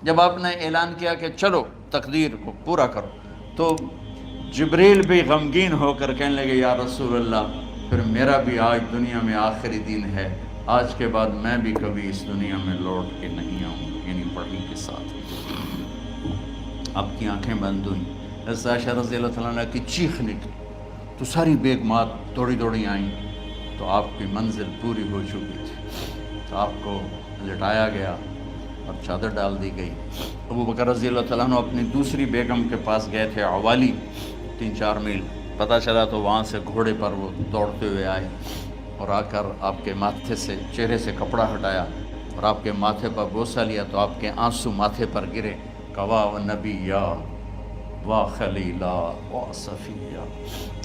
جب آپ نے اعلان کیا کہ چلو تقدیر کو پورا کرو، تو جبریل بھی غمگین ہو کر کہنے لگے یا رسول اللہ پھر میرا بھی آج دنیا میں آخری دن ہے، آج کے بعد میں بھی کبھی اس دنیا میں لوٹ کے نہیں آؤں گا، یعنی پڑھی کے ساتھ۔ آپ کی آنکھیں بند ہوئیں، حضرت عائشہ رضی اللہ تعالیٰ عنہ کی چیخ نکلی تو ساری بیگمات دوڑی دوڑی آئیں، تو آپ کی منزل پوری ہو چکی تھی، تو آپ کو لٹایا گیا اور چادر ڈال دی گئی۔ ابو بکر رضی اللہ تعالیٰ عنہ اپنی دوسری بیگم کے پاس گئے تھے عوالی، 3-4 میل، پتہ چلا تو وہاں سے گھوڑے پر وہ دوڑتے ہوئے آئے اور آ کر آپ کے ماتھے سے، چہرے سے کپڑا ہٹایا اور آپ کے ماتھے پر بوسہ لیا تو آپ کے آنسو ماتھے پر گرے، کوا و نبیّا وا خلیلا وا صفیہ،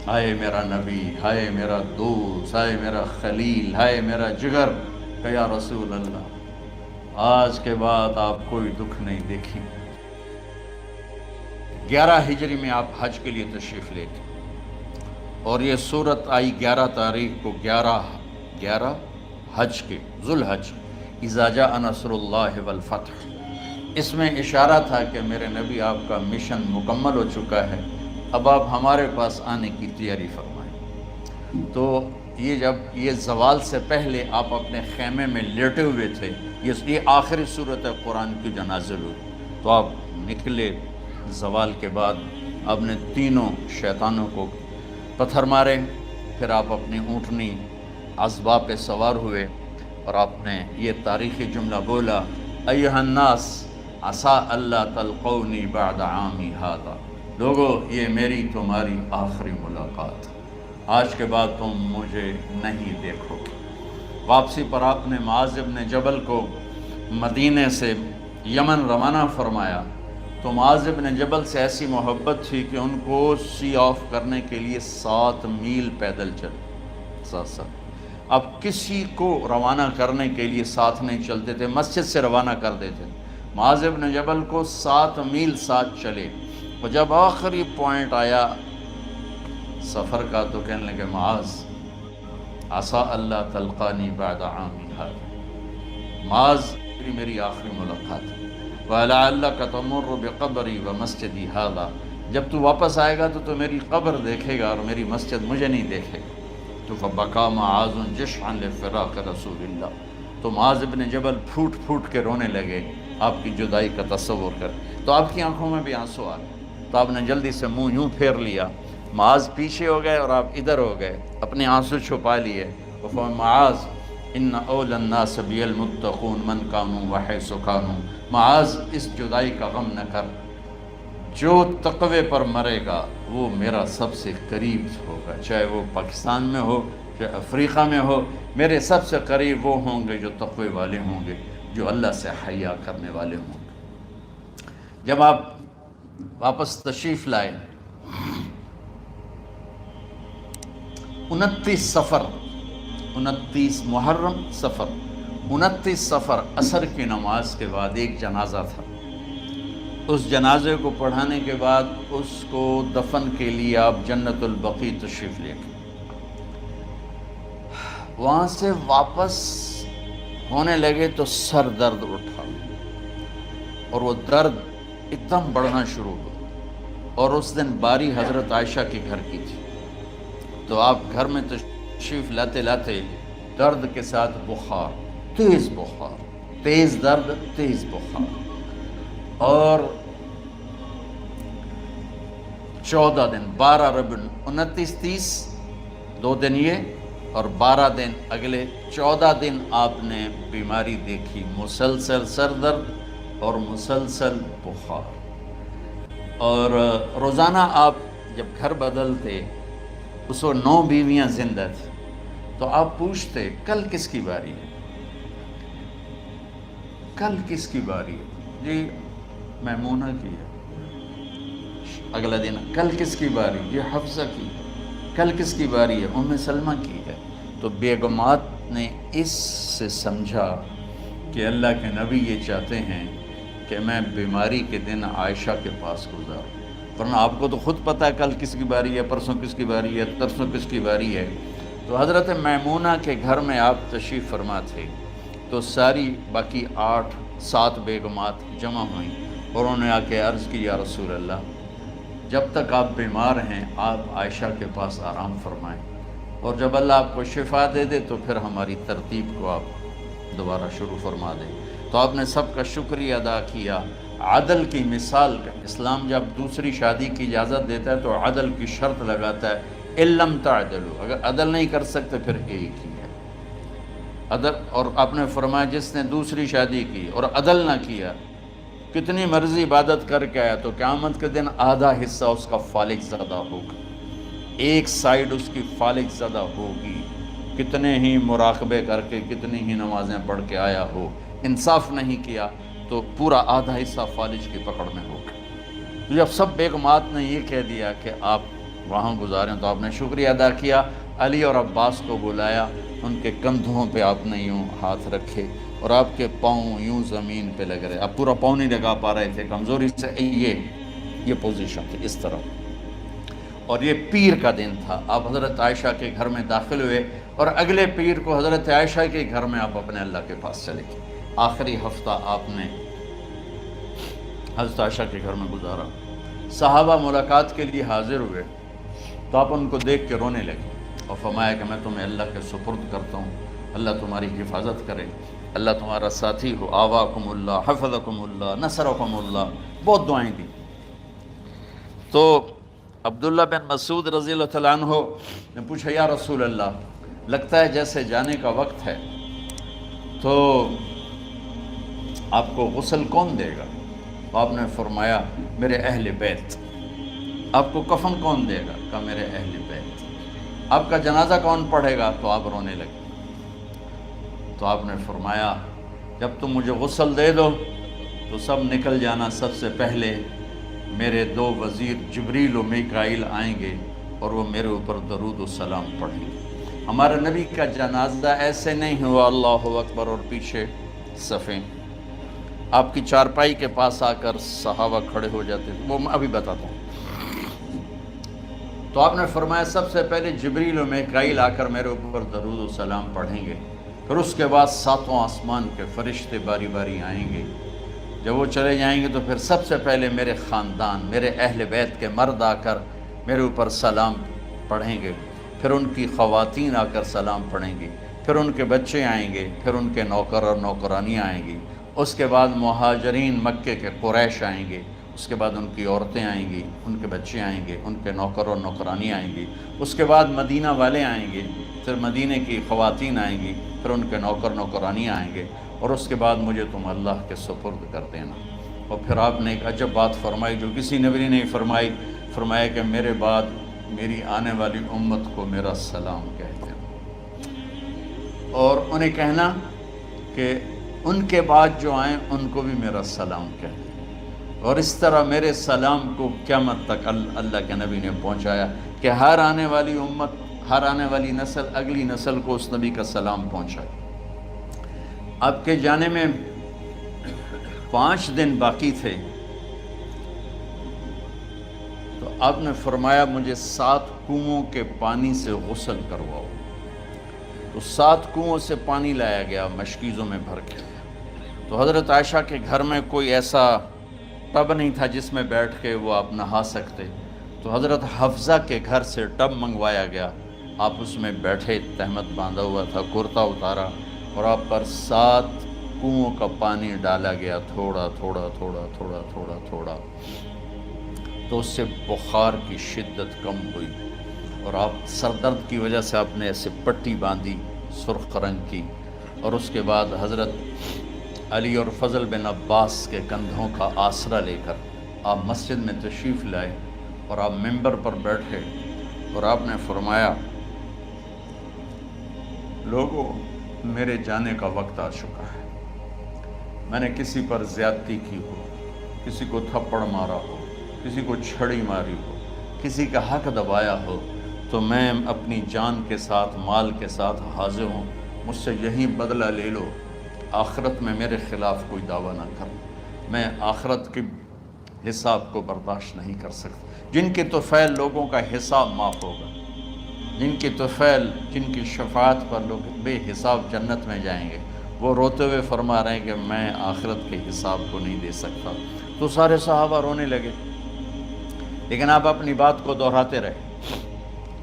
ہائے میرا نبی، ہائے میرا دوست، ہائے میرا خلیل، ہائے میرا جگر، کہ یا رسول اللہ آج کے بعد آپ کوئی دکھ نہیں دیکھیں۔ 11 ہجری میں آپ حج کے لیے تشریف لے گئے اور یہ صورت آئی 11 تاریخ کو، 11 حج کے، ذوالحج، اذا جاء نصر اللہ والفتح۔ اس میں اشارہ تھا کہ میرے نبی آپ کا مشن مکمل ہو چکا ہے، اب آپ ہمارے پاس آنے کی تیاری فرمائیں۔ تو یہ جب یہ زوال سے پہلے آپ اپنے خیمے میں لیٹے ہوئے تھے، یہ آخری صورت قرآن کی جو نازل ہوئی، تو آپ نکلے زوال کے بعد، آپ نے تینوں شیطانوں کو پتھر مارے، پھر آپ اپنی اونٹنی عذبہ پہ سوار ہوئے اور آپ نے یہ تاریخی جملہ بولا، ایھا الناس عسیٰ اللہ تلقونی بعد عامی ھذا، لوگو یہ میری تمہاری آخری ملاقات، آج کے بعد تم مجھے نہیں دیکھو گے۔ واپسی پر آپ نے معاذ بن جبل کو مدینے سے یمن روانہ فرمایا، تو معاذ بن جبل سے ایسی محبت تھی کہ ان کو سی آف کرنے کے لیے 7 میل پیدل چلے، 7۔ اب کسی کو روانہ کرنے کے لیے ساتھ نہیں چلتے تھے، مسجد سے روانہ کر دیتے تھے، معاذ بن جبل کو 7 میل ساتھ چلے، اور جب آخری پوائنٹ آیا سفر کا تو کہنے لگے معاذ عسیٰ اللہ تلقانی بعد عامی ھذا، معاذ میری آخری ملاقات ہے، وَلَعَلَّكَ تَمُرُّ بِقَبْرِي وَمَسْجِدِي ھذا، جب تو واپس آئے گا تو میری قبر دیکھے گا اور میری مسجد مجھے نہیں دیکھے گا۔ تو فَبَكَىٰ مُعَاذٌ جِشْعًا لِفِرَاقِ رسول اللہ، تو معاذ بن جبل پھوٹ پھوٹ کے رونے لگے آپ کی جدائی کا تصور کر، تو آپ کی آنکھوں میں بھی آنسو آ گئے، تو آپ نے جلدی سے منہ یوں پھیر لیا، معاذ پیچھے ہو گئے اور آپ ادھر ہو گئے، اپنے آنسو چھپا لیے، معاذ ان اولی الناس بی المتقون من کانوا وحیث کانوا، معاذ اس جدائی کا غم نہ کر، جو تقوی پر مرے گا وہ میرا سب سے قریب ہوگا، چاہے وہ پاکستان میں ہو چاہے افریقہ میں ہو، میرے سب سے قریب وہ ہوں گے جو تقوی والے ہوں گے، جو اللہ سے حیا کرنے والے ہوں گے۔ جب آپ واپس تشریف لائے، 29 محرم سفر، 29 سفر عصر کی نماز کے بعد ایک جنازہ تھا، اس جنازے کو پڑھانے کے بعد اس کو دفن کے لیے آپ جنت البقیع تشریف لے گئے۔ وہاں سے واپس ہونے لگے تو سر درد اٹھا اور وہ درد ایک دم بڑھنا شروع ہوا، اور اس دن باری حضرت عائشہ کے گھر کی تھی، تو آپ گھر میں تشریف لاتے لاتے درد کے ساتھ بخار، تیز بخار، تیز درد، تیز بخار، اور 14 دن، 12 ربیع 29 30 2 دن یہ اور 12 دن اگلے 14 دن آپ نے بیماری دیکھی، مسلسل سر درد اور مسلسل بخار، اور روزانہ آپ جب گھر بدلتے اس وقت 9 بیویاں زندہ تھیں، تو آپ پوچھتے کل کس کی باری ہے، کل کس کی باری ہے، جی میمونہ کی ہے، اگلا دن کل کس کی باری، یہ حفصہ کی ہے، کل کس کی باری ہے، ام سلمہ کی ہے۔ تو بیگمات نے اس سے سمجھا کہ اللہ کے نبی یہ چاہتے ہیں کہ میں بیماری کے دن عائشہ کے پاس گزاروں، ورنہ آپ کو تو خود پتہ ہے کل کس کی باری ہے، پرسوں کس کی باری ہے، ترسوں کس کی باری ہے۔ تو حضرت میمونہ کے گھر میں آپ تشریف فرما تھے، تو ساری باقی 8 7 بیگمات جمع ہوئیں اور انہوں نے آ کے عرض کی یا رسول اللہ جب تک آپ بیمار ہیں آپ عائشہ کے پاس آرام فرمائیں، اور جب اللہ آپ کو شفا دے دے تو پھر ہماری ترتیب کو آپ دوبارہ شروع فرما دیں۔ تو آپ نے سب کا شکریہ ادا کیا۔ عدل کی مثال کا اسلام جب دوسری شادی کی اجازت دیتا ہے تو عدل کی شرط لگاتا ہے علم تعدلوا، اگر عدل نہیں کر سکتے پھر ایک ہی ہے عدل۔ اور آپ نے فرمایا جس نے دوسری شادی کی اور عدل نہ کیا، کتنی مرضی عبادت کر کے آیا تو قیامت کے دن آدھا حصہ اس کا فالق زدہ ہوگا، ایک سائیڈ اس کی فالق زدہ ہوگی، کتنے ہی مراقبے کر کے کتنی ہی نمازیں پڑھ کے آیا ہو، انصاف نہیں کیا تو پورا آدھا حصہ فالج کی پکڑ میں ہوگا۔ جب سب بیگمات نے یہ کہہ دیا کہ آپ وہاں گزاریں تو آپ نے شکریہ ادا کیا، علی اور عباس کو بلایا، ان کے کندھوں پہ آپ نے یوں ہاتھ رکھے اور آپ کے پاؤں یوں زمین پہ لگ رہے، آپ پورا پاؤں نہیں لگا پا رہے تھے کمزوری سے، یہ پوزیشن تھی اس طرح۔ اور یہ پیر کا دن تھا، آپ حضرت عائشہ کے گھر میں داخل ہوئے اور اگلے پیر کو حضرت عائشہ کے گھر میں آپ اپنے اللہ کے پاس چلے گئے۔ آخری ہفتہ آپ نے حضرت عائشہ کے گھر میں گزارا۔ صحابہ ملاقات کے لیے حاضر ہوئے تو آپ ان کو دیکھ کے رونے لگے اور فرمایا کہ میں تمہیں اللہ کے سپرد کرتا ہوں، اللہ تمہاری حفاظت کرے، اللہ تمہارا ساتھی ہو، آواکم اللہ، حفظکم اللہ، نصرکم اللہ، بہت دعائیں دی۔ تو عبداللہ بن مسعود رضی اللہ تعالیٰ عنہ نے پوچھا یا رسول اللہ لگتا ہے جیسے جانے کا وقت ہے، تو آپ کو غسل کون دے گا؟ آپ نے فرمایا میرے اہل بیت۔ آپ کو کفن کون دے گا؟ کہا میرے اہل بیت۔ آپ کا جنازہ کون پڑھے گا؟ تو آپ رونے لگے۔ تو آپ نے فرمایا جب تم مجھے غسل دے دو تو سب نکل جانا، سب سے پہلے میرے 2 وزیر جبریل و میکائیل آئیں گے اور وہ میرے اوپر درود و سلام پڑھیں گے۔ ہمارے نبی کا جنازہ ایسے نہیں ہوا اللہ اکبر اور پیچھے صفیں، آپ کی چارپائی کے پاس آ کر صحابہ کھڑے ہو جاتے تھے، وہ میں ابھی بتاتا ہوں۔ تو آپ نے فرمایا سب سے پہلے جبریل و میکائیل آ کر میرے اوپر درود و سلام پڑھیں گے، پھر اس کے بعد 7 آسمان کے فرشتے باری باری آئیں گے۔ جب وہ چلے جائیں گے تو پھر سب سے پہلے میرے خاندان، میرے اہل بیت کے مرد آ کر میرے اوپر سلام پڑھیں گے، پھر ان کی خواتین آ کر سلام پڑھیں گی، پھر ان کے بچے آئیں گے، پھر ان کے نوکر اور نوکرانیاں آئیں گی، اس کے بعد مہاجرین مکے کے قریش آئیں گے، اس کے بعد ان کی عورتیں آئیں گی، ان کے بچے آئیں گے، ان کے نوکر اور نوکرانی آئیں گی، اس کے بعد مدینہ والے آئیں گے، پھر مدینہ کی خواتین آئیں گی، پھر ان کے نوکر نوکرانی آئیں گے، اور اس کے بعد مجھے تم اللہ کے سپرد کر دینا۔ اور پھر آپ نے ایک عجب بات فرمائی جو کسی نبی نے نہیں فرمائی، فرمایا کہ میرے بعد میری آنے والی امت کو میرا سلام کہہ دینا، اور انہیں کہنا کہ ان کے بعد جو آئیں ان کو بھی میرا سلام کہہ دینا۔ اور اس طرح میرے سلام کو قیامت تک اللہ کے نبی نے پہنچایا کہ ہر آنے والی امت، ہر آنے والی نسل اگلی نسل کو اس نبی کا سلام پہنچائے۔ آپ کے جانے میں 5 دن باقی تھے تو آپ نے فرمایا مجھے 7 کنوؤں کے پانی سے غسل کرواؤ۔ تو 7 کنوؤں سے پانی لایا گیا مشکیزوں میں بھر کے۔ تو حضرت عائشہ کے گھر میں کوئی ایسا ٹب نہیں تھا جس میں بیٹھ کے وہ آپ نہا سکتے، تو حضرت حفصہ کے گھر سے ٹب منگوایا گیا، آپ اس میں بیٹھے، تہمت باندھا ہوا تھا، کرتا اتارا اور آپ پر 7 کنوؤں کا پانی ڈالا گیا، تھوڑا تھوڑا تھوڑا تھوڑا تھوڑا تھوڑا، تو اس سے بخار کی شدت کم ہوئی، اور آپ سر درد کی وجہ سے آپ نے ایسے پٹی باندھی سرخ رنگ کی، اور اس کے بعد حضرت علی اور فضل بن عباس کے کندھوں کا آسرا لے کر آپ مسجد میں تشریف لائے اور آپ ممبر پر بیٹھے اور آپ نے فرمایا لوگوں میرے جانے کا وقت آ چکا ہے، میں نے کسی پر زیادتی کی ہو، کسی کو تھپڑ مارا ہو، کسی کو چھڑی ماری ہو، کسی کا حق دبایا ہو، تو میں اپنی جان کے ساتھ مال کے ساتھ حاضر ہوں، مجھ سے یہیں بدلہ لے لو، آخرت میں میرے خلاف کوئی دعویٰ نہ کر، میں آخرت کے حساب کو برداشت نہیں کر سکتا۔ جن کے طفیل لوگوں کا حساب معاف ہوگا، جن کے طفیل، جن کی شفاعت پر لوگ بے حساب جنت میں جائیں گے، وہ روتے ہوئے فرما رہے ہیں کہ میں آخرت کے حساب کو نہیں دے سکتا۔ تو سارے صحابہ رونے لگے، لیکن آپ اپنی بات کو دہراتے رہے،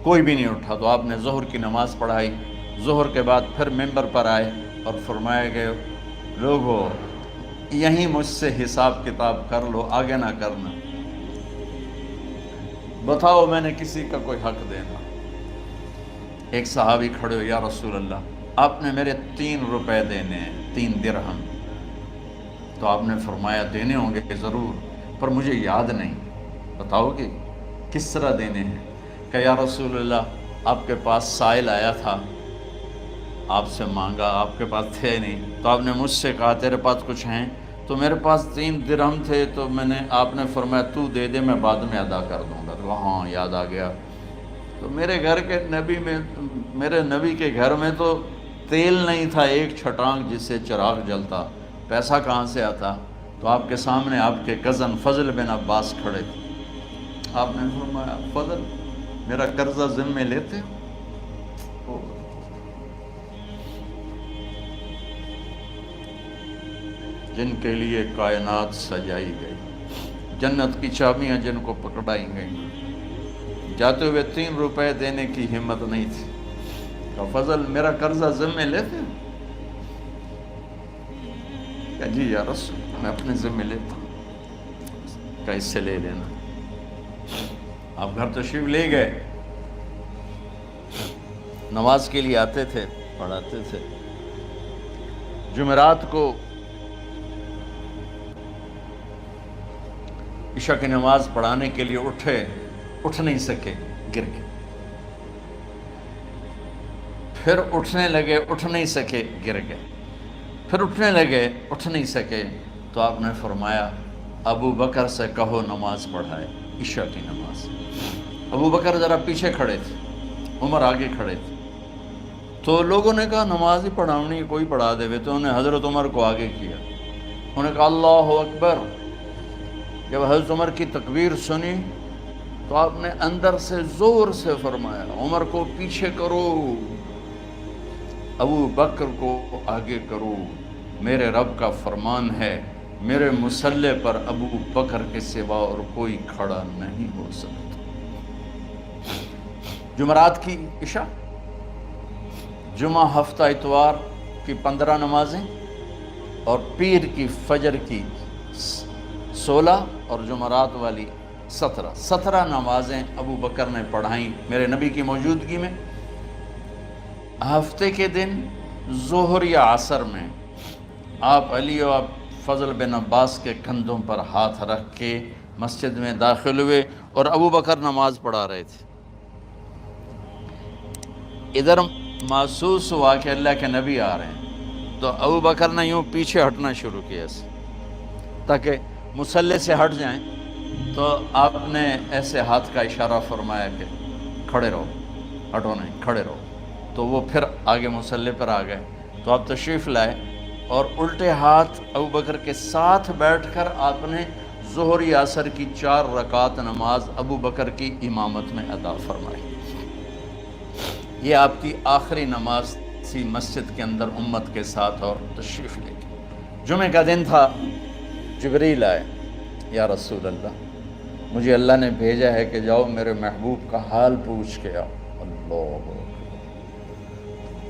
کوئی بھی نہیں اٹھا۔ تو آپ نے ظہر کی نماز پڑھائی، ظہر کے بعد پھر ممبر پر آئے اور فرمایا کہ لوگو یہیں مجھ سے حساب کتاب کر لو، آگے نہ کرنا، بتاؤ میں نے کسی کا کوئی حق دینا۔ ایک صحابی کھڑے ہو، یا رسول اللہ آپ نے میرے 3 روپے دینے ہیں، 3 درہم۔ تو آپ نے فرمایا دینے ہوں گے ضرور، پر مجھے یاد نہیں، بتاؤ کہ کس طرح دینے ہیں؟ کہ یا رسول اللہ آپ کے پاس سائل آیا تھا، آپ سے مانگا، آپ کے پاس تھے نہیں، تو آپ نے مجھ سے کہا تیرے پاس کچھ ہیں؟ تو میرے پاس 3 درہم تھے، تو آپ نے فرمایا تو دے دے، میں بعد میں ادا کر دوں گا۔ تو ہاں یاد آ گیا۔ تو میرے گھر کے نبی میں، میرے نبی کے گھر میں تو تیل نہیں تھا ایک چھٹانگ جس سے چراغ جلتا، پیسہ کہاں سے آتا؟ تو آپ کے سامنے آپ کے کزن فضل بن عباس کھڑے تھے، آپ نے فرمایا فضل میرا قرضہ ذمے لیتے ہو؟ جن کے لیے کائنات سجائی گئی، جنت کی چابیاں جن کو پکڑائی گئیں، جاتے ہوئے 3 روپے دینے کی ہمت نہیں تھی۔ کہ فضل میرا قرضہ ذمے لیتے ہو؟ کہ جی یا رسول میں اپنے ذمے لیتا ہوں۔ کہ اس سے لے لینا۔ آپ گھر تشریف لے گئے، نماز کے لیے آتے تھے، پڑھاتے تھے۔ جمعرات کو عشاء کی نماز پڑھانے کے لیے اٹھ نہیں سکے، گر گئے، پھر اٹھنے لگے، اٹھ نہیں سکے، گر گئے، پھر اٹھنے لگے، اٹھ نہیں سکے۔ تو آپ نے فرمایا ابو بکر سے کہو نماز پڑھائے، عشاء کی نماز۔ ابو بکر ذرا پیچھے کھڑے تھے، عمر آگے کھڑے تھے۔ تو لوگوں نے کہا نماز ہی پڑھاونی، کوئی پڑھا دے، تو انہوں نے حضرت عمر کو آگے کیا، انہوں نے کہا اللہ اکبر۔ جب حضرت عمر کی تکبیر سنی تو آپ نے اندر سے زور سے فرمایا عمر کو پیچھے کرو، ابو بکر کو آگے کرو، میرے رب کا فرمان ہے میرے مصلی پر ابو بکر کے سوا اور کوئی کھڑا نہیں ہو سکتا۔ جمعرات کی عشاء، جمعہ ہفتہ اتوار کی 15 نمازیں اور پیر کی فجر کی 16 اور جمعرات والی 17 نمازیں ابو بکر نے پڑھائیں میرے نبی کی موجودگی میں۔ ہفتے کے دن ظہر یا عصر میں آپ علی و فضل بن عباس کے کندھوں پر ہاتھ رکھ کے مسجد میں داخل ہوئے اور ابو بکر نماز پڑھا رہے تھے۔ ادھر محسوس ہوا کہ اللہ کے نبی آ رہے ہیں، تو ابو بکر نے یوں پیچھے ہٹنا شروع کیا تاکہ مصلی سے ہٹ جائیں۔ تو آپ نے ایسے ہاتھ کا اشارہ فرمایا کہ کھڑے رہو، ہٹو نہیں، کھڑے رہو۔ تو وہ پھر آگے مصلی پر آ گئے۔ تو آپ تشریف لائے اور الٹے ہاتھ ابو بکر کے ساتھ بیٹھ کر آپ نے ظہر یا عصر کی 4 رکعت نماز ابو بکر کی امامت میں ادا فرمائی۔ یہ آپ کی آخری نماز تھی مسجد کے اندر امت کے ساتھ اور تشریف لے کے۔ جمعہ کا دن تھا، جبریل آئے، یا رسول اللہ مجھے اللہ نے بھیجا ہے کہ جاؤ میرے محبوب کا حال پوچھ کے آؤ۔ اللہ،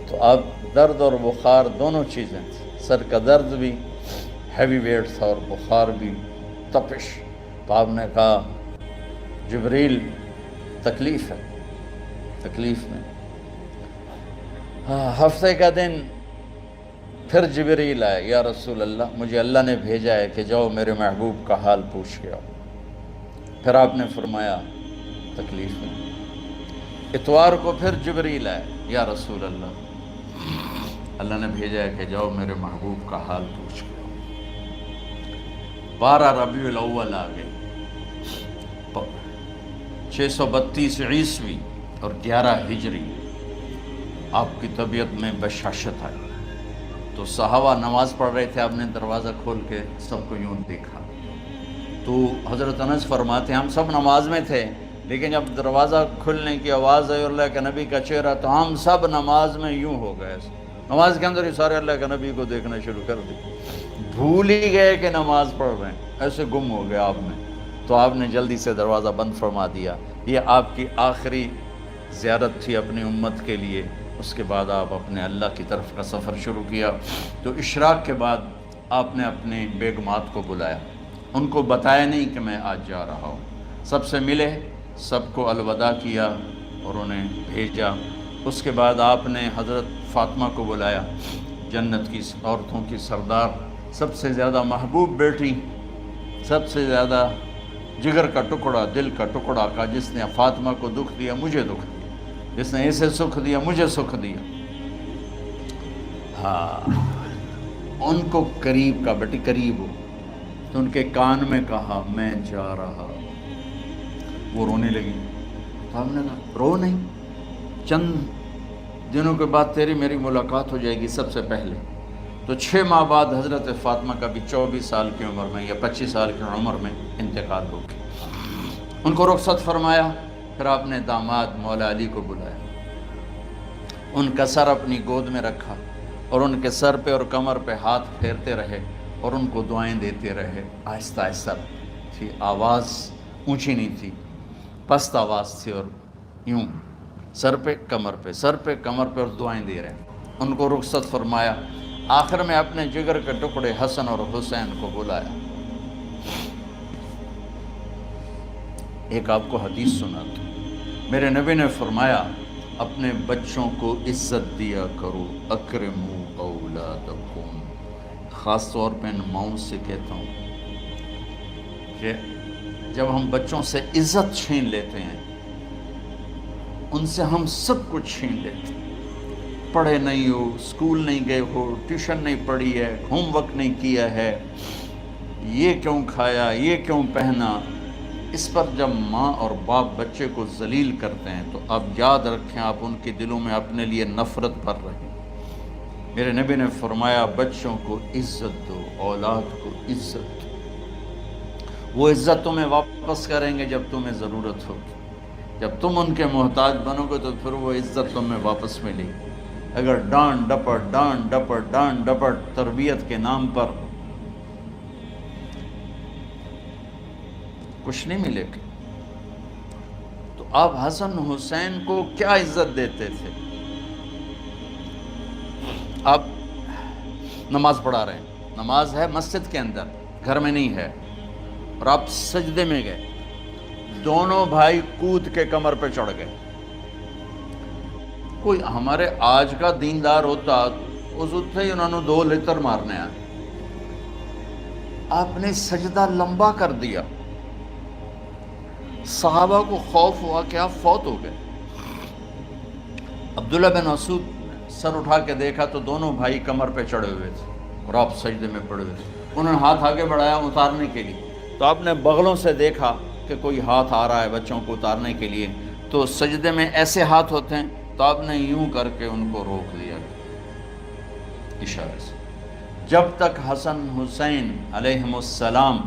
تو اب درد اور بخار دونوں چیزیں تھیں، سر کا درد بھی ہیوی ویٹ تھا اور بخار بھی، تپش۔ تو آپ نے کہا جبریل تکلیف ہے، تکلیف میں۔ ہفتے کا دن پھر جبریل آئے، یا رسول اللہ مجھے اللہ نے بھیجا ہے کہ جاؤ میرے محبوب کا حال پوچھ کے آؤ۔ پھر آپ نے فرمایا تکلیف میں۔ اتوار کو پھر جبریل آئے، یا رسول اللہ اللہ نے بھیجا ہے کہ جاؤ میرے محبوب کا حال پوچھ کے آؤ۔ 12 ربیع الاول آ گئے، 632 عیسوی اور 11 ہجری۔ آپ کی طبیعت میں بشاشت آئی، تو صحابہ نماز پڑھ رہے تھے، آپ نے دروازہ کھول کے سب کو یوں دیکھا۔ تو حضرت انس فرماتے ہیں ہم سب نماز میں تھے، لیکن جب دروازہ کھلنے کی آواز آئی اور اللہ کے نبی کا چہرہ، تو ہم سب نماز میں یوں ہو گئے، نماز کے اندر ہی سارے اللہ کے نبی کو دیکھنا شروع کر دی، بھول ہی گئے کہ نماز پڑھ رہے ہیں، ایسے گم ہو گئے آپ میں. تو آپ نے جلدی سے دروازہ بند فرما دیا. یہ آپ کی آخری زیارت تھی اپنی امت کے لیے. اس کے بعد آپ اپنے اللہ کی طرف کا سفر شروع کیا. تو اشراق کے بعد آپ نے اپنے بیگمات کو بلایا، ان کو بتایا نہیں کہ میں آج جا رہا ہوں، سب سے ملے، سب کو الوداع کیا اور انہیں بھیجا. اس کے بعد آپ نے حضرت فاطمہ کو بلایا، جنت کی عورتوں کی سردار، سب سے زیادہ محبوب بیٹی، سب سے زیادہ جگر کا ٹکڑا، دل کا ٹکڑا کا، جس نے فاطمہ کو دکھ دیا مجھے دکھ دیا، جس نے اسے سکھ دیا مجھے سکھ دیا. ہاں، ان کو قریب کا، بیٹی قریب ہو. تو ان کے کان میں کہا میں جا رہا. وہ رونے لگی. تو ہم نے کہا رو نہیں، چند دنوں کے بعد تیری میری ملاقات ہو جائے گی سب سے پہلے. تو 6 ماہ بعد حضرت فاطمہ کا بھی 24 سال کی عمر میں یا 25 سال کی عمر میں انتقال ہو گیا. ان کو رخصت فرمایا. پھر آپ نے داماد مولا علی کو بلایا، ان کا سر اپنی گود میں رکھا اور ان کے سر پہ اور کمر پہ ہاتھ پھیرتے رہے اور ان کو دعائیں دیتے رہے. آہستہ آہستہ تھی، آواز اونچی نہیں تھی، پست آواز تھی، اور یوں سر پہ کمر پہ، سر پہ کمر پہ، اور دعائیں دے رہے. ان کو رخصت فرمایا. آخر میں اپنے جگر کے ٹکڑے حسن اور حسین کو بلایا. ایک آپ کو حدیث سناتا ہوں. میرے نبی نے فرمایا اپنے بچوں کو عزت دیا کرو، اکرموا اولادکم. خاص طور پہ ان ماؤں سے کہتا ہوں کہ جب ہم بچوں سے عزت چھین لیتے ہیں، ان سے ہم سب کچھ چھین لیتے ہیں. پڑھے نہیں ہو، اسکول نہیں گئے ہو، ٹیوشن نہیں پڑھی ہے، ہوم ورک نہیں کیا ہے، یہ کیوں کھایا، یہ کیوں پہنا. اس پر جب ماں اور باپ بچے کو ذلیل کرتے ہیں تو آپ یاد رکھیں آپ ان کے دلوں میں اپنے لیے نفرت بھر رہے ہیں. میرے نبی نے فرمایا بچوں کو عزت دو، اولاد کو عزت دو. وہ عزت تمہیں واپس کریں گے جب تمہیں ضرورت ہوگی. جب تم ان کے محتاج بنو گے تو پھر وہ عزت تمہیں واپس ملے گی. اگر ڈانٹ ڈپٹ تربیت کے نام پر کچھ نہیں ملے گا. تو آپ حسن حسین کو کیا عزت دیتے تھے؟ آپ نماز پڑھا رہے ہیں، نماز ہے مسجد کے اندر، گھر میں نہیں ہے، اور آپ سجدے میں گئے، دونوں بھائی کود کے کمر پہ چڑھ گئے. کوئی ہمارے آج کا دیندار ہوتا اس ہی انہوں نے 2 لتر مارنے آئے. آپ نے سجدہ لمبا کر دیا. صحابہ کو خوف ہوا کہ آپ فوت ہو گئے. عبداللہ بن مسعود سر اٹھا کے دیکھا تو دونوں بھائی کمر پہ چڑھے ہوئے تھے اور آپ سجدے میں پڑے ہوئے تھے. انہوں نے ہاتھ آگے بڑھایا اتارنے کے لیے، تو آپ نے بغلوں سے دیکھا کہ کوئی ہاتھ آ رہا ہے بچوں کو اتارنے کے لیے. تو سجدے میں ایسے ہاتھ ہوتے ہیں، تو آپ نے یوں کر کے ان کو روک دیا اشارے سے. جب تک حسن حسین علیہم السلام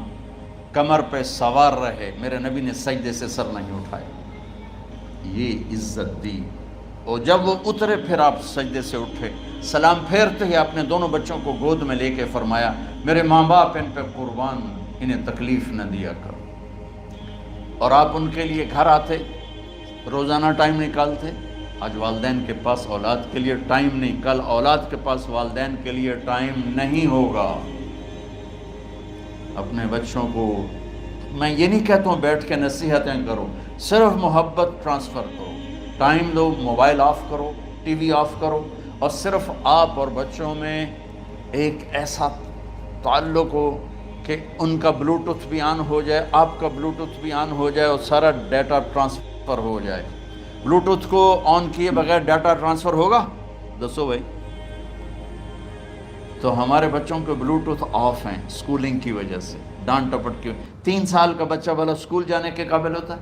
کمر پہ سوار رہے میرے نبی نے سجدے سے سر نہیں اٹھایا. یہ عزت دی. اور جب وہ اترے پھر آپ سجدے سے اٹھے، سلام پھیرتے ہی آپ نے دونوں بچوں کو گود میں لے کے فرمایا میرے ماں باپ ان پہ قربان، انہیں تکلیف نہ دیا کرو. اور آپ ان کے لیے گھر آتے، روزانہ ٹائم نکالتے. آج والدین کے پاس اولاد کے لیے ٹائم نہیں، کل اولاد کے پاس والدین کے لیے ٹائم نہیں ہوگا. اپنے بچوں کو میں یہ نہیں کہتا ہوں بیٹھ کے نصیحتیں کرو، صرف محبت ٹرانسفر کرو، ٹائم دو، موبائل آف کرو، ٹی وی آف کرو، اور صرف آپ اور بچوں میں ایک ایسا تعلق ہو کہ ان کا بلوٹوتھ بھی آن ہو جائے، آپ کا بلوٹوتھ بھی آن ہو جائے، اور سارا ڈیٹا ٹرانسفر ہو جائے. بلوٹوتھ کو آن کیے بغیر ڈیٹا ٹرانسفر ہوگا؟ دسو بھائی. تو ہمارے بچوں کے بلوٹوتھ آف ہیں سکولنگ کی وجہ سے، ڈانٹ ٹپٹ کی. 3 سال کا بچہ بھلا سکول جانے کے قابل ہوتا ہے؟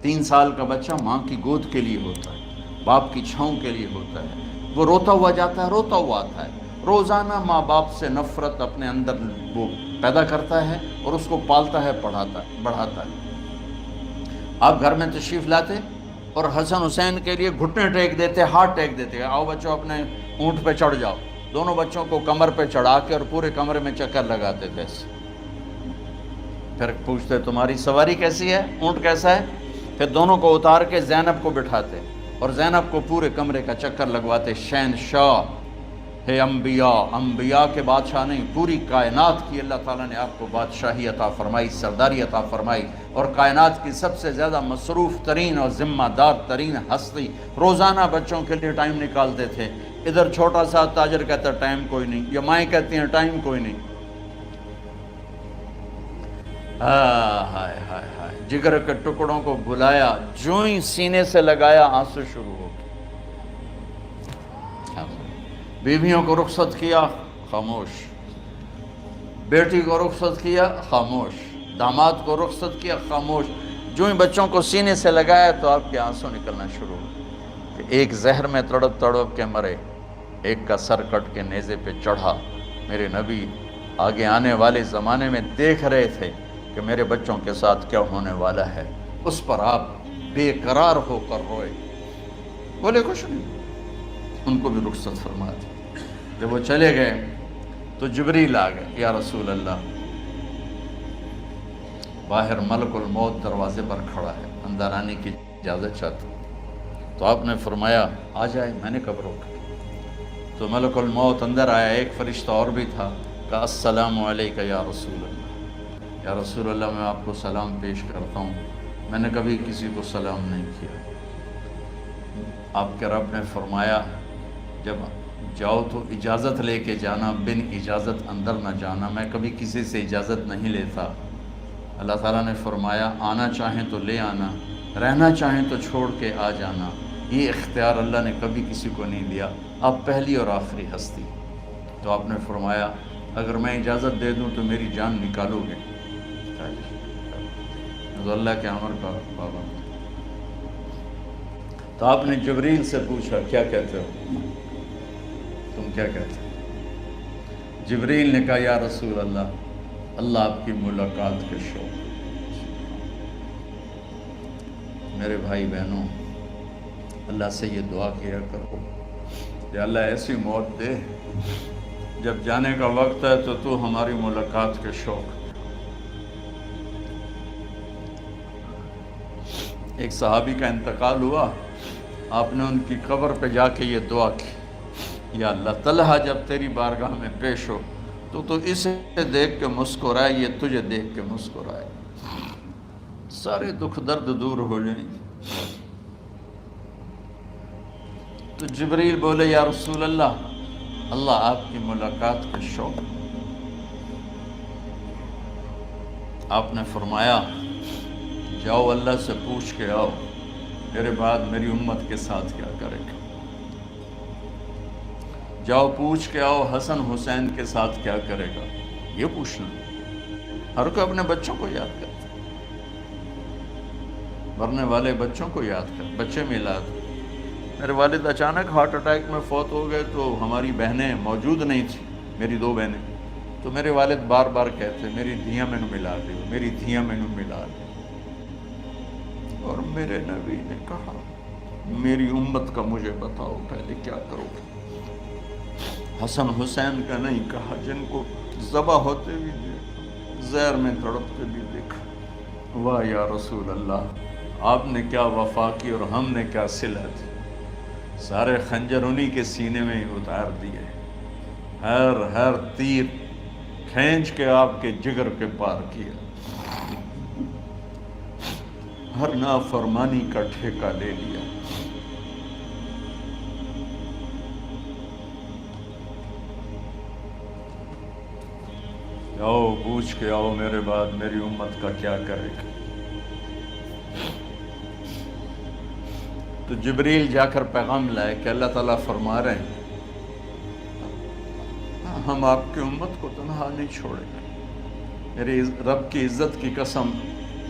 3 سال کا بچہ ماں کی گود کے لیے ہوتا ہے، باپ کی چھاؤں کے لیے ہوتا ہے. وہ روتا ہوا جاتا ہے، روتا ہوا آتا ہے. روزانہ ماں باپ سے نفرت اپنے اندر وہ پیدا کرتا ہے اور اس کو پالتا ہے، بڑھاتا ہے. آپ گھر میں تشریف لاتے اور حسن حسین کے لیے گھٹنے ٹیک دیتے، ہاتھ ٹیک دیتے. آؤ بچوں اپنے اونٹ پہ چڑھ جاؤ. دونوں بچوں کو کمر پہ چڑھا کے اور پورے کمرے میں چکر لگاتے تھے. پھر پوچھتے تمہاری سواری کیسی ہے, اونٹ کیسا ہے؟ پھر دونوں کو اتار کے زینب کو بٹھاتے اور زینب کو پورے کمرے کا چکر لگواتے. شہنشاہ ہے انبیاء, انبیاء کے بادشاہ نہیں, پوری کائنات کی اللہ تعالیٰ نے آپ کو بادشاہی عطا فرمائی, سرداری عطا فرمائی, اور کائنات کی سب سے زیادہ مصروف ترین اور ذمہ دار ترین ہستی. روزانہ بچوں کے لیے ٹائم نکالتے تھے. ادھر چھوٹا سا تاجر کہتا ہے ٹائم کوئی نہیں, یا مائیں کہتی ہیں ٹائم کوئی نہیں. ہائے ہائے ہائے, جگر کے ٹکڑوں کو بلایا, جو ہی سینے سے لگایا آنسو شروع ہو گئے. بیویوں کو رخصت کیا, خاموش. بیٹی کو رخصت کیا, خاموش. داماد کو رخصت کیا, خاموش. جو ہی بچوں کو سینے سے لگایا تو آپ کے آنسو نکلنا شروع ہو. ایک زہر میں تڑپ تڑپ کے مرے, ایک کا سر کٹ کے نیزے پہ چڑھا. میرے نبی آگے آنے والے زمانے میں دیکھ رہے تھے کہ میرے بچوں کے ساتھ کیا ہونے والا ہے. اس پر آپ بے قرار ہو کر روئے, بولے کچھ نہیں. ان کو بھی رخصت فرما دی. جب وہ چلے گئے تو جبریل آ گئے, یا رسول اللہ, باہر ملک الموت دروازے پر کھڑا ہے, اندر آنے کی اجازت چاہتا. تو آپ نے فرمایا آ جائے. میں نے کب روکا؟ تو ملک الموت اندر آیا. ایک فرشتہ اور بھی تھا, کہا السلام علیکہ یا رسول اللہ. یا رسول اللہ, میں آپ کو سلام پیش کرتا ہوں, میں نے کبھی کسی کو سلام نہیں کیا. آپ کے رب نے فرمایا جب جاؤ تو اجازت لے کے جانا, بن اجازت اندر نہ جانا. میں کبھی کسی سے اجازت نہیں لیتا. اللہ تعالیٰ نے فرمایا آنا چاہیں تو لے آنا, رہنا چاہیں تو چھوڑ کے آ جانا. یہ اختیار اللہ نے کبھی کسی کو نہیں دیا. آپ پہلی اور آخری ہستی. تو آپ نے فرمایا اگر میں اجازت دے دوں تو میری جان نکالو گے؟ تو اللہ کے امر کا پابند. تو آپ نے جبریل سے پوچھا کیا کہتے ہو, تم کیا کہتے ہو؟ جبریل نے کہا یا رسول اللہ, اللہ آپ کی ملاقات کے شوق. میرے بھائی بہنوں, اللہ سے یہ دعا کیا کرو کہ اللہ ایسی موت دے جب جانے کا وقت ہے تو ہماری ملاقات کے شوق. ایک صحابی کا انتقال ہوا, آپ نے ان کی قبر پہ جا کے یہ دعا کی, یا اللہ طلحہ جب تیری بارگاہ میں پیش ہو تو اسے دیکھ کے مسکرائے, یہ تجھے دیکھ کے مسکرائے, سارے دکھ درد دور ہو جائیں. تو جبریل بولے یا رسول اللہ, اللہ آپ کی ملاقات کے شوق. آپ نے فرمایا جاؤ اللہ سے پوچھ کے آؤ میرے بعد میری امت کے ساتھ کیا کرے گا. جاؤ پوچھ کے آؤ حسن حسین کے ساتھ کیا کرے گا. یہ پوچھنا, ہر کوئی اپنے بچوں کو یاد کرتا, مرنے والے بچوں کو یاد کر. بچے میلاد, میرے والد اچانک ہارٹ اٹیک میں فوت ہو گئے تو ہماری بہنیں موجود نہیں تھیں, میری 2 بہنیں. تو میرے والد بار بار کہتے میری دھیاں میں ملا دے, میری دھیاں میں ملا دے. اور میرے نبی نے کہا میری امت کا مجھے بتاؤ پہلے کیا کرو گے. حسن حسین کا نہیں کہا, جن کو ذبح ہوتے بھی دیکھا, زہر میں تڑپتے بھی دیکھا. واہ یا رسول اللہ, آپ نے کیا وفا کی اور ہم نے کیا صلہ دی. سارے خنجر انہی کے سینے میں ہی اتار دیے, ہر تیر کھینچ کے آپ کے جگر کے پار کیا, ہر نافرمانی کا ٹھیکہ لے لیا. آؤ پوچھ کے آؤ میرے بعد میری امت کا کیا کرے گا. تو جبریل جا کر پیغام لائے کہ اللہ تعالیٰ فرما رہے ہیں ہم آپ کی امت کو تنہا نہیں چھوڑیں گے. میرے رب کی عزت کی قسم,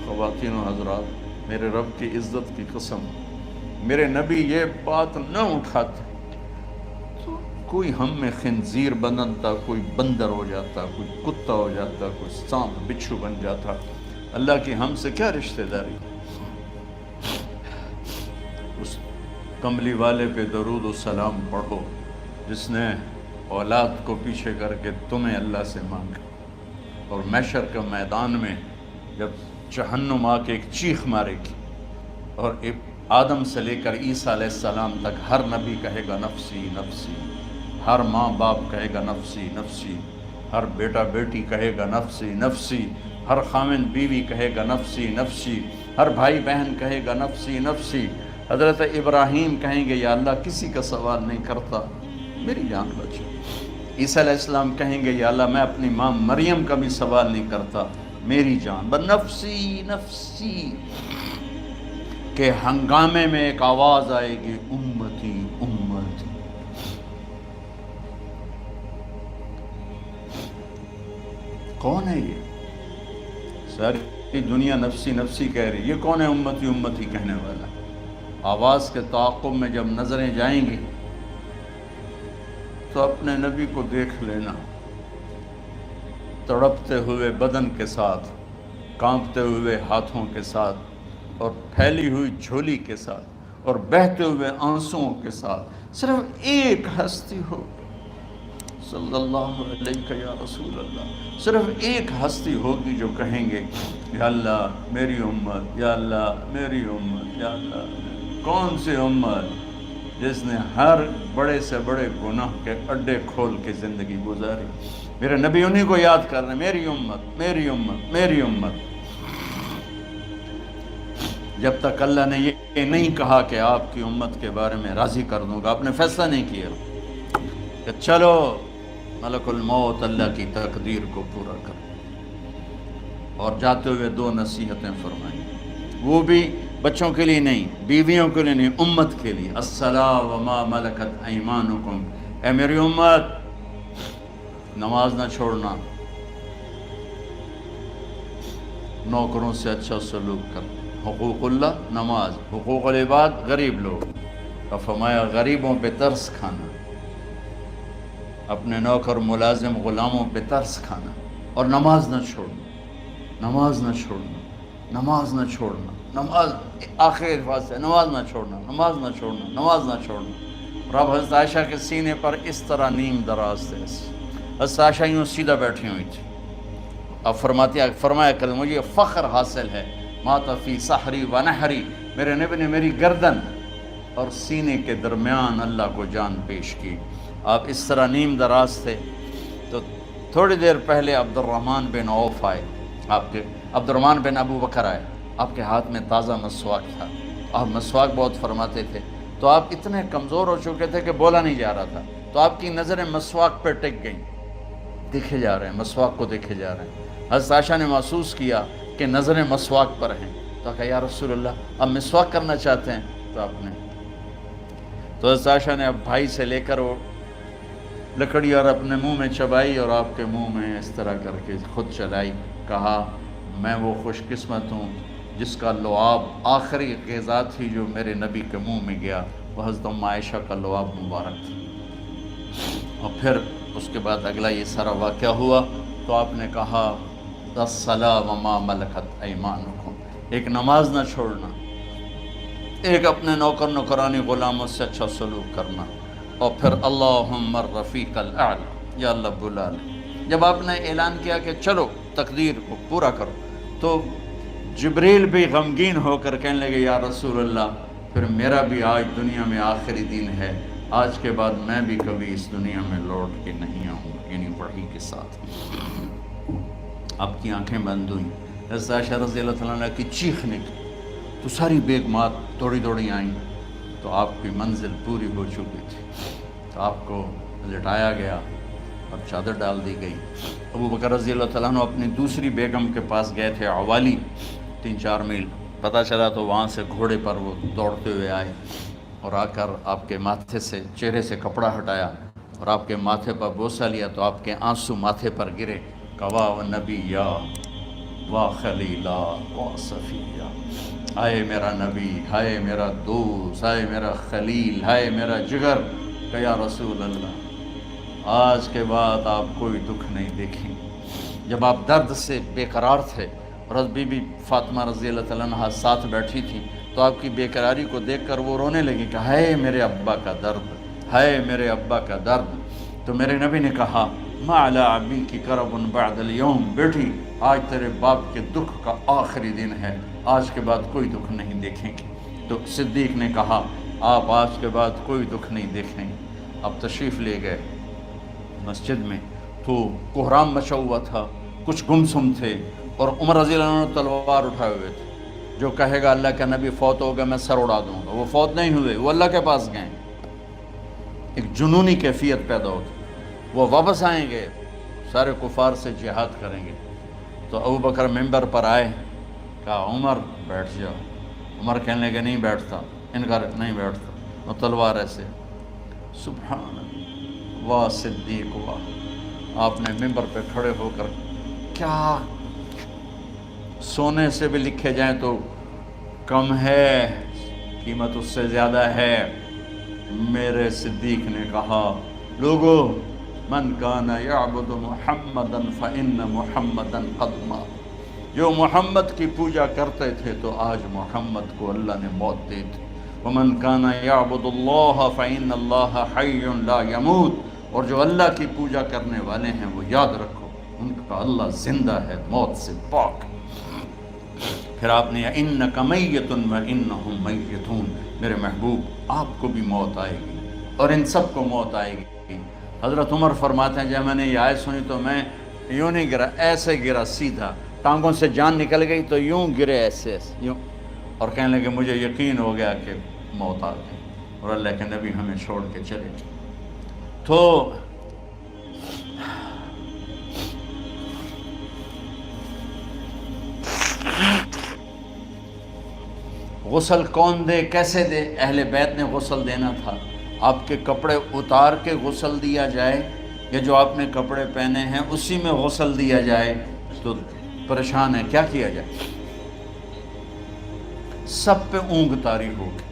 خواتین و حضرات, میرے رب کی عزت کی قسم, میرے نبی یہ بات نہ اٹھاتے تو کوئی ہم میں خنزیر بنتا, کوئی بندر ہو جاتا, کوئی کتا ہو جاتا, کوئی سانپ بچھو بن جاتا. اللہ کی ہم سے کیا رشتہ داری. اس کملی والے پہ درود و سلام پڑھو, جس نے اولاد کو پیچھے کر کے تمہیں اللہ سے مانگا، اور محشر کے میدان میں جب جہنم آ کے ایک چیخ مارے گی، اور آدم سے لے کر عیسیٰ علیہ السلام تک ہر نبی کہے گا نفسی نفسی، ہر ماں باپ کہے گا نفسی نفسی، ہر بیٹا بیٹی کہے گا نفسی نفسی، ہر خامن بیوی کہے گا نفسی نفسی، ہر بھائی بہن کہے گا نفسی نفسی۔ حضرت ابراہیم کہیں گے یا اللہ کسی کا سوال نہیں کرتا، میری جان بچو۔ عیسیٰ علیہ السلام کہیں گے یا اللہ میں اپنی ماں مریم کا بھی سوال نہیں کرتا، میری جان بس نفسی نفسی۔ کہ ہنگامے میں ایک آواز آئے گی، امتی امتی۔ کون ہے یہ؟ ساری دنیا نفسی نفسی کہہ رہی، یہ کون ہے امتی امتی کہنے والا؟ آواز کے تعاقب میں جب نظریں جائیں گی تو اپنے نبی کو دیکھ لینا، تڑپتے ہوئے بدن کے ساتھ، کانپتے ہوئے ہاتھوں کے ساتھ، اور پھیلی ہوئی جھولی کے ساتھ، اور بہتے ہوئے آنسوؤں کے ساتھ صرف ایک ہستی ہو، صلی اللہ علیہ یا رسول اللہ، صرف ایک ہستی ہوگی جو کہیں گے یا اللہ میری امت، یا اللہ میری امت، یا اللہ۔ کون سی امت؟ جس نے ہر بڑے سے بڑے گناہ کے اڈے کھول کے زندگی گزاری۔ میرے نبی انہی کو یاد کر رہے ہیں، میری امت میری امت میری امت۔ جب تک اللہ نے یہ نہیں کہا کہ آپ کی امت کے بارے میں راضی کر دوں گا، آپ نے فیصلہ نہیں کیا کہ چلو ملک الموت اللہ کی تقدیر کو پورا کر۔ اور جاتے ہوئے دو نصیحتیں فرمائیں، وہ بھی بچوں کے لیے نہیں، بیویوں کے لیے نہیں، امت کے لیے۔ الصلاۃ وما ملکت ایمانکم، اے میری امت نماز نہ چھوڑنا، نوکروں سے اچھا سلوک کر، حقوق اللہ نماز، حقوق العباد غریب لوگ، اور فرمایا غریبوں پہ ترس کھانا، اپنے نوکر ملازم غلاموں پہ ترس کھانا، اور نماز نہ چھوڑنا، نماز نہ چھوڑنا، نماز نہ چھوڑنا، نماز آخر الفاظ ہے، نماز نہ چھوڑنا، نماز نہ چھوڑنا، نماز نہ چھوڑنا۔ اور اب حضرت عائشہ کے سینے پر اس طرح نیم دراز تھے، حضرت عائشہ یوں سیدھا بیٹھی ہوئی تھی۔ اب فرمایا کریں مجھے فخر حاصل ہے، مات فی سحری و نحری، میرے نبی نے میری گردن اور سینے کے درمیان اللہ کو جان پیش کی۔ آپ اس طرح نیم دراز تھے تو تھوڑی دیر پہلے عبد الرحمن بن عوف آئے، عبد الرحمن بن ابو بکر آئے، آپ کے ہاتھ میں تازہ مسواک تھا، آپ مسواک بہت فرماتے تھے، تو آپ اتنے کمزور ہو چکے تھے کہ بولا نہیں جا رہا تھا، تو آپ کی نظریں مسواک پہ ٹک گئیں، دیکھے جا رہے ہیں، مسواک کو دیکھے جا رہے ہیں۔ حضرت عائشہ نے محسوس کیا کہ نظریں مسواک پر ہیں، تو کہا یا رسول اللہ اب مسواک کرنا چاہتے ہیں، تو آپ نے تو حضرت عائشہ نے اب بھائی سے لے کر وہ لکڑی اور اپنے منہ میں چبائی، اور آپ کے منہ میں اس طرح کر کے خود چلائی، کہا میں وہ خوش قسمت ہوں جس کا لعاب آخری غذا تھی جو میرے نبی کے منہ میں گیا، وہ حضرت ام عائشہ کا لعاب مبارک تھا۔ اور پھر اس کے بعد اگلا یہ سارا واقعہ ہوا، تو آپ نے کہا الصلاۃ وما ملکت ایمانکم، ایک نماز نہ چھوڑنا، ایک اپنے نوکر نوکرانی غلاموں سے اچھا سلوک کرنا، اور پھر اللہم الرفیق الاعلی، یا اللہ بلا لے۔ جب آپ نے اعلان کیا کہ چلو تقدیر کو پورا کرو، تو جبریل بھی غمگین ہو کر کہنے لگے یا رسول اللہ پھر میرا بھی آج دنیا میں آخری دن ہے، آج کے بعد میں بھی کبھی اس دنیا میں لوٹ کے نہیں آؤں گا، یعنی وحی کے ساتھ۔ آپ کی آنکھیں بند ہوئیں، حضرت عائشہ رضی اللہ تعالیٰ عنہ کی چیخ نکلی، تو ساری بیگمات دوڑی دوڑی آئیں، تو آپ کی منزل پوری ہو چکی تھی، تو آپ کو لٹایا گیا اور چادر ڈال دی گئی۔ ابو بکر رضی اللہ تعالیٰ عنہ اپنی دوسری بیگم کے پاس گئے تھے، عوالی، 3-4 میل، پتہ چلا تو وہاں سے گھوڑے پر وہ دوڑتے ہوئے آئے، اور آ کر آپ کے ماتھے سے چہرے سے کپڑا ہٹایا اور آپ کے ماتھے پر بوسہ لیا، تو آپ کے آنسو ماتھے پر گرے، کوا و نبیّا و خلیلا و صفیہ، ہائے میرا نبی، ہائے میرا دوست، ہائے میرا خلیل، ہائے میرا جگر، کہ یا رسول اللہ آج کے بعد آپ کوئی دکھ نہیں دیکھیں۔ جب آپ درد سے بے قرار تھے اور بی بی فاطمہ رضی اللہ تعالیٰ عنہ ساتھ بیٹھی تھی، تو آپ کی بے قراری کو دیکھ کر وہ رونے لگی کہ ہائے میرے ابا کا درد، ہے میرے ابا کا درد۔ تو میرے نبی نے کہا ما علی ابی کی کرب بعد اليوم، بیٹی آج تیرے باپ کے دکھ کا آخری دن ہے، آج کے بعد کوئی دکھ نہیں دیکھیں گے۔ تو صدیق نے کہا آپ آج کے بعد کوئی دکھ نہیں دیکھیں گے۔ اب تشریف لے گئے مسجد میں، تو کوہرام مچا ہوا تھا، کچھ گمسم تھے، اور عمر رضی اللہ عنہ تلوار اٹھائے ہوئے تھے۔ جو کہے گا اللہ کا نبی فوت ہو گیا میں سر اڑا دوں گا، وہ فوت نہیں ہوئے، وہ اللہ کے پاس گئے۔ ایک جنونی کیفیت پیدا ہوتی، وہ واپس آئیں گے، سارے کفار سے جہاد کریں گے۔ تو ابو بکر ممبر پر آئے، کہا عمر بیٹھ جاؤ۔ عمر کہنے لگے نہیں بیٹھتا، انکار نہیں بیٹھتا، وہ تلوار ایسے۔ سبحان اللہ، واہ صدیق واہ، آپ نے ممبر پہ کھڑے ہو کر کیا، سونے سے بھی لکھے جائیں تو کم ہے، قیمت اس سے زیادہ ہے۔ میرے صدیق نے کہا لوگو من کان یعبد محمدا فإن محمدا قد مات، جو محمد کی پوجا کرتے تھے تو آج محمد کو اللہ نے موت دی تھی۔ ومن کان یعبد اللہ فإن اللہ حی لا یموت، اور جو اللہ کی پوجا کرنے والے ہیں وہ یاد رکھو ان کا اللہ زندہ ہے، موت سے پاک۔ پھر آپ نے انک میت وانہم میتون، میرے محبوب آپ کو بھی موت آئے گی اور ان سب کو موت آئے گی۔ حضرت عمر فرماتے ہیں جب میں نے یہ آیت سنی تو میں یوں نہیں گرا، ایسے گرا سیدھا، ٹانگوں سے جان نکل گئی تو یوں گرے ایسے ایسے یوں، اور کہنے لگے مجھے یقین ہو گیا کہ موت آ گئی اور اللہ کے نبی ہمیں چھوڑ کے چلے گئے۔ تو غسل کون دے، کیسے دے؟ اہل بیت نے غسل دینا تھا۔ آپ کے کپڑے اتار کے غسل دیا جائے یا جو آپ نے کپڑے پہنے ہیں اسی میں غسل دیا جائے تو پریشان ہے، کیا کیا جائے؟ سب پہ اونگ طاری ہو گئی،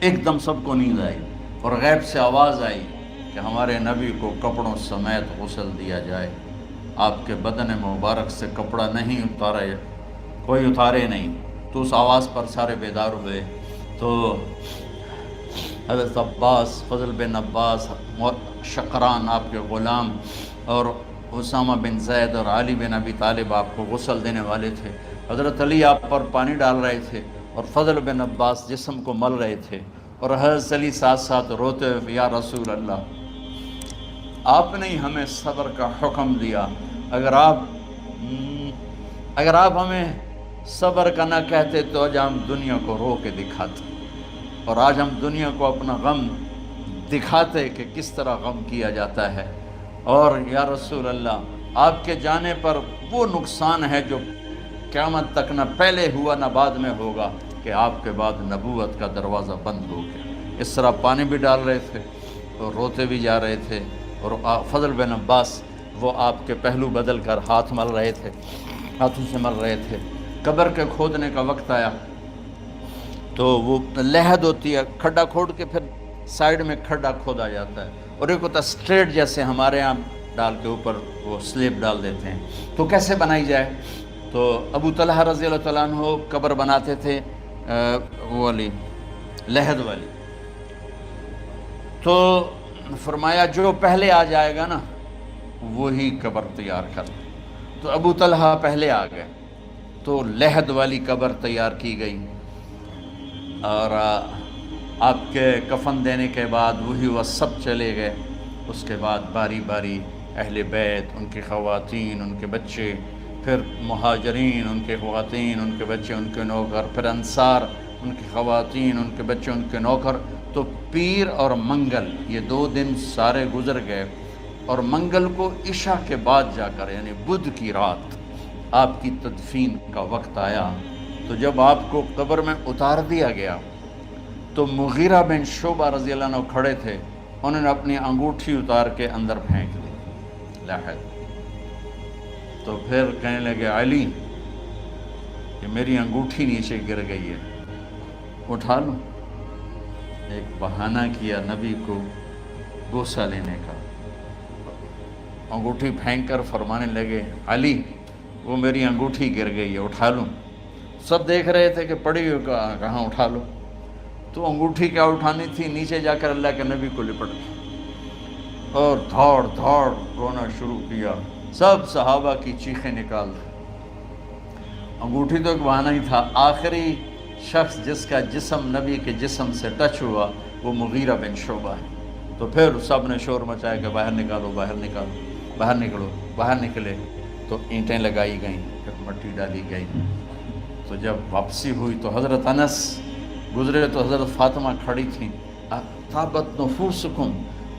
ایک دم سب کو نیند آئی اور غیب سے آواز آئی کہ ہمارے نبی کو کپڑوں سمیت غسل دیا جائے۔ آپ کے بدن مبارک سے کپڑا نہیں اتارے، کوئی اتارے نہیں۔ تو اس آواز پر سارے بیدار ہوئے۔ تو حضرت عباس، فضل بن عباس، شقران آپ کے غلام، اور اسامہ بن زید اور علی بن ابی طالب آپ کو غسل دینے والے تھے۔ حضرت علی آپ پر پانی ڈال رہے تھے اور فضل بن عباس جسم کو مل رہے تھے، اور حضرت علی ساتھ ساتھ روتے ہوئے یا رسول اللہ آپ نے ہی ہمیں صبر کا حکم دیا، اگر آپ ہمیں صبر کا نہ کہتے تو آج ہم دنیا کو رو کے دکھاتے، اور آج ہم دنیا کو اپنا غم دکھاتے کہ کس طرح غم کیا جاتا ہے۔ اور یا رسول اللہ آپ کے جانے پر وہ نقصان ہے جو قیامت تک نہ پہلے ہوا نہ بعد میں ہوگا، کہ آپ کے بعد نبوت کا دروازہ بند ہو گیا۔ اس طرح پانی بھی ڈال رہے تھے اور روتے بھی جا رہے تھے، اور فضل بن عباس وہ آپ کے پہلو بدل کر ہاتھ مل رہے تھے، ہاتھوں سے مل رہے تھے۔ قبر کے کھودنے کا وقت آیا تو وہ لحد ہوتی ہے، کھڈا کھود کے پھر سائیڈ میں کھڈا کھودا جاتا ہے، اور ایک ہوتا اسٹریٹ جیسے ہمارے ہاں ڈال کے اوپر وہ سلیب ڈال دیتے ہیں۔ تو کیسے بنائی جائے؟ تو ابو طلحہ رضی اللہ تعالیٰ عنہ قبر بناتے تھے وہ والی لحد والی۔ تو فرمایا جو پہلے آ جائے گا نا وہی قبر تیار کر۔ تو ابو طلحہ پہلے آ گئے تو لحد والی قبر تیار کی گئی، اور آپ کے کفن دینے کے بعد وہی وہ سب چلے گئے۔ اس کے بعد باری باری اہل بیت، ان کی خواتین، ان کے بچے، پھر مہاجرین، ان کے خواتین، ان کے بچے، ان کے نوکر، پھر انصار، ان کی خواتین، ان کے بچے، ان کے نوکر۔ تو پیر اور منگل یہ 2 دن سارے گزر گئے، اور منگل کو عشاء کے بعد جا کر یعنی بدھ کی رات آپ کی تدفین کا وقت آیا۔ تو جب آپ کو قبر میں اتار دیا گیا تو مغیرہ بن شعبہ رضی اللہ عنہ کھڑے تھے، انہوں نے اپنی انگوٹھی اتار کے اندر پھینک دی لحد۔ تو پھر کہنے لگے علی کہ میری انگوٹھی نیچے گر گئی ہے، اٹھا لوں۔ ایک بہانہ کیا نبی کو بوسہ لینے کا، انگوٹھی پھینک کر فرمانے لگے علی وہ میری انگوٹھی گر گئی ہے، اٹھا لوں۔ سب دیکھ رہے تھے کہ پڑی ہوئی کہاں اٹھا لو۔ تو انگوٹھی کیا اٹھانی تھی، نیچے جا کر اللہ کے نبی کو لپٹ گئی۔ اور دھاڑ دھاڑ رونا شروع کیا، سب صحابہ کی چیخیں نکال دی۔ انگوٹھی تو ایک بہانہ ہی تھا، آخری شخص جس کا جسم نبی کے جسم سے ٹچ ہوا وہ مغیرہ بن شعبہ ہے۔ تو پھر سب نے شور مچایا کہ باہر نکالو، باہر نکالو، باہر نکلو، باہر نکلے۔ تو اینٹیں لگائی گئیں، پھر مٹی ڈالی گئی۔ تو جب واپسی ہوئی تو حضرت انس گزرے تو حضرت فاطمہ کھڑی تھیں، طابت نفوسکم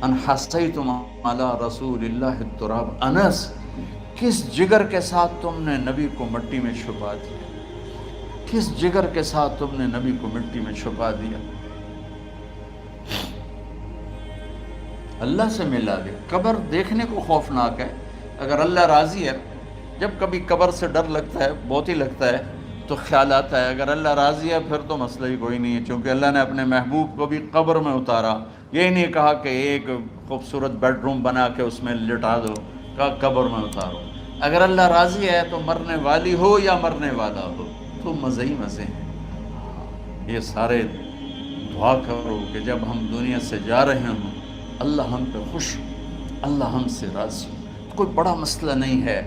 ان حسیتم علی رسول اللہ التراب۔ انس، کس جگر کے ساتھ تم نے نبی کو مٹی میں چھپا دیا، کس جگر کے ساتھ تم نے نبی کو مٹی میں چھپا دیا؟ اللہ سے ملا دیا۔ قبر دیکھنے کو خوفناک ہے، اگر اللہ راضی ہے، جب کبھی قبر سے ڈر لگتا ہے، بہت ہی لگتا ہے، تو خیال آتا ہے اگر اللہ راضی ہے پھر تو مسئلہ ہی کوئی نہیں ہے، چونکہ اللہ نے اپنے محبوب کو بھی قبر میں اتارا۔ یہ نہیں کہا کہ ایک خوبصورت بیڈ روم بنا کے اس میں لٹا دو، کہا قبر میں اتارو۔ اگر اللہ راضی ہے تو مرنے والی ہو یا مرنے والا ہو تو مزے ہی مزے ہیں۔ یہ سارے دعا کرو کہ جب ہم دنیا سے جا رہے ہوں اللہ ہم پہ خوش ہو، اللہ ہم سے راضی ہو۔ کوئی بڑا مسئلہ نہیں ہے،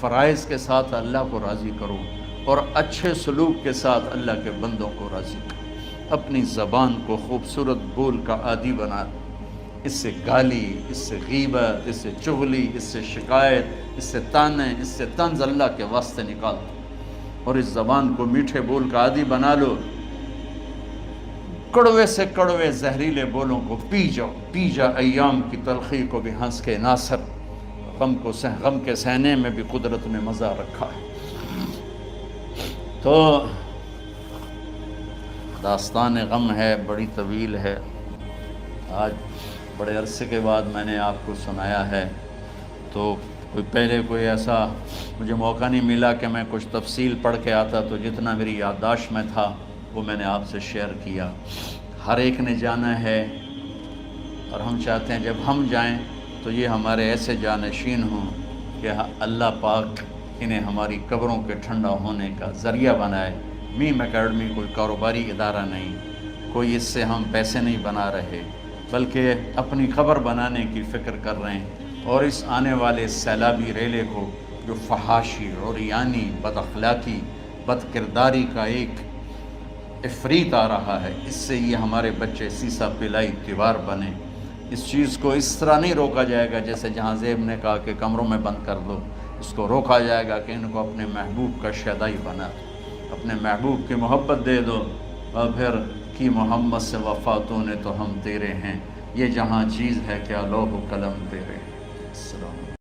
فرائض کے ساتھ اللہ کو راضی کرو اور اچھے سلوک کے ساتھ اللہ کے بندوں کو راضی کرو۔ اپنی زبان کو خوبصورت بول کا عادی بنا، اس سے گالی، اس سے غیبت، اس سے چغلی، اس سے شکایت، اس سے تانے، اس سے طنز اللہ کے واسطے نکال دو اور اس زبان کو میٹھے بول کا عادی بنا لو۔ کڑوے سے کڑوے زہریلے بولوں کو پی جاؤ، پی جا ایام کی تلخی کو بھی ہنس کے ناصر، غم کے سہنے میں بھی قدرت نے مزہ رکھا ہے۔ تو داستان غم ہے، بڑی طویل ہے، آج بڑے عرصے کے بعد میں نے آپ کو سنایا ہے، تو پہلے کوئی ایسا مجھے موقع نہیں ملا کہ میں کچھ تفصیل پڑھ کے آتا، تو جتنا میری یادداشت میں تھا وہ میں نے آپ سے شیئر کیا۔ ہر ایک نے جانا ہے اور ہم چاہتے ہیں جب ہم جائیں تو یہ ہمارے ایسے جانشین ہوں کہ اللہ پاک انہیں ہماری قبروں کے ٹھنڈا ہونے کا ذریعہ بنائے۔ میم اکیڈمی کوئی کاروباری ادارہ نہیں، کوئی اس سے ہم پیسے نہیں بنا رہے، بلکہ اپنی قبر بنانے کی فکر کر رہے ہیں، اور اس آنے والے سیلابی ریلے کو جو فحاشی، عریانی، بد اخلاقی، بد کرداری کا ایک افریت آ رہا ہے، اس سے یہ ہمارے بچے سیسا پلائی دیوار بنے۔ اس چیز کو اس طرح نہیں روکا جائے گا جیسے جہاں زیب نے کہا کہ کمروں میں بند کر دو، اس کو روکا جائے گا کہ ان کو اپنے محبوب کا شیدائی بنا دو، اپنے محبوب کی محبت دے دو، اور پھر کی محمد سے وفاتوں نے تو ہم تیرے ہیں، یہ جہاں چیز ہے کیا لوح و قلم تیرے ہیں۔ السلام علیکم۔